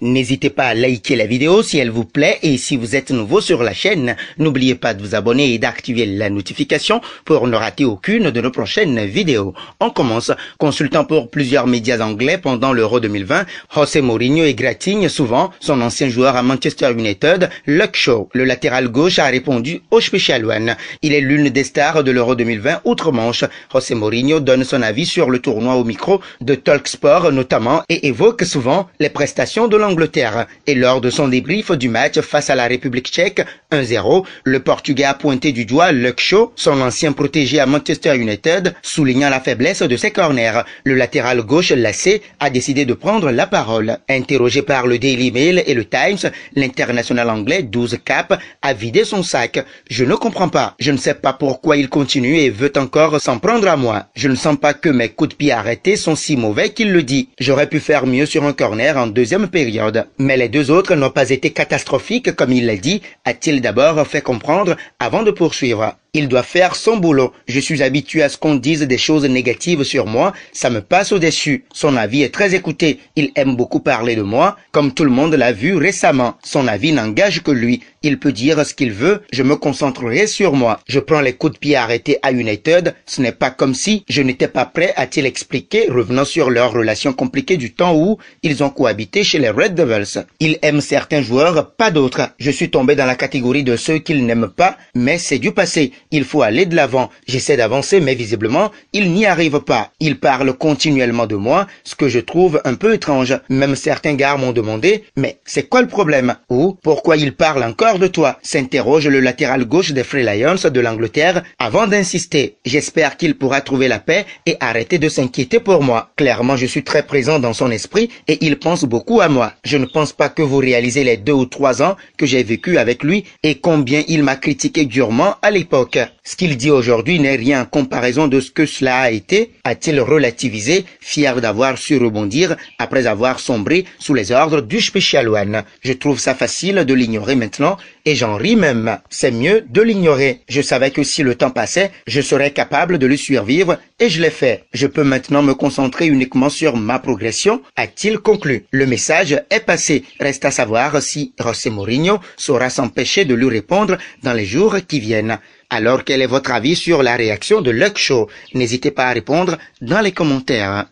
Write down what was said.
N'hésitez pas à liker la vidéo si elle vous plaît et si vous êtes nouveau sur la chaîne, n'oubliez pas de vous abonner et d'activer la notification pour ne rater aucune de nos prochaines vidéos. On commence. Consultant pour plusieurs médias anglais pendant l'Euro 2020, José Mourinho égratigne souvent son ancien joueur à Manchester United, Luke Shaw. Le latéral gauche a répondu au Special One. Il est l'une des stars de l'Euro 2020 outre-Manche. José Mourinho donne son avis sur le tournoi au micro de Talksport notamment et évoque souvent les prestations de l'Angleterre. Et lors de son débrief du match face à la République tchèque, 1-0, le Portugais a pointé du doigt Luke Shaw, son ancien protégé à Manchester United, soulignant la faiblesse de ses corners. Le latéral gauche lassé a décidé de prendre la parole. Interrogé par le Daily Mail et le Times, l'international anglais 12 cap a vidé son sac. Je ne comprends pas. Je ne sais pas pourquoi il continue et veut encore s'en prendre à moi. Je ne sens pas que mes coups de pied arrêtés sont si mauvais qu'il le dit. J'aurais pu faire mieux sur un corner en deuxième période. Mais les deux autres n'ont pas été catastrophiques comme il l'a dit, a-t-il d'abord fait comprendre avant de poursuivre. Il doit faire son boulot. Je suis habitué à ce qu'on dise des choses négatives sur moi, ça me passe au-dessus. Son avis est très écouté. Il aime beaucoup parler de moi, comme tout le monde l'a vu récemment. Son avis n'engage que lui. Il peut dire ce qu'il veut, je me concentrerai sur moi. Je prends les coups de pied arrêtés à United, ce n'est pas comme si je n'étais pas prêt, a-t-il expliqué, revenant sur leur relation compliquée du temps où ils ont cohabité chez les Red Devils. Il aime certains joueurs, pas d'autres. Je suis tombé dans la catégorie de ceux qu'il n'aime pas, mais c'est du passé. Il faut aller de l'avant. J'essaie d'avancer, mais visiblement, il n'y arrive pas. Il parle continuellement de moi, ce que je trouve un peu étrange. Même certains gars m'ont demandé, mais c'est quoi le problème? Ou pourquoi il parle encore de toi? S'interroge le latéral gauche des Free Lions de l'Angleterre avant d'insister. J'espère qu'il pourra trouver la paix et arrêter de s'inquiéter pour moi. Clairement, je suis très présent dans son esprit et il pense beaucoup à moi. Je ne pense pas que vous réalisez les 2 ou 3 ans que j'ai vécu avec lui et combien il m'a critiqué durement à l'époque. Ce qu'il dit aujourd'hui n'est rien en comparaison de ce que cela a été, a-t-il relativisé, fier d'avoir su rebondir après avoir sombré sous les ordres du Special One. Je trouve ça facile de l'ignorer maintenant et j'en ris même. C'est mieux de l'ignorer. Je savais que si le temps passait, je serais capable de le survivre et je l'ai fait. Je peux maintenant me concentrer uniquement sur ma progression, a-t-il conclu. Le message est passé. Reste à savoir si José Mourinho saura s'empêcher de lui répondre dans les jours qui viennent. Alors, quel est votre avis sur la réaction de Luke Shaw? N'hésitez pas à répondre dans les commentaires.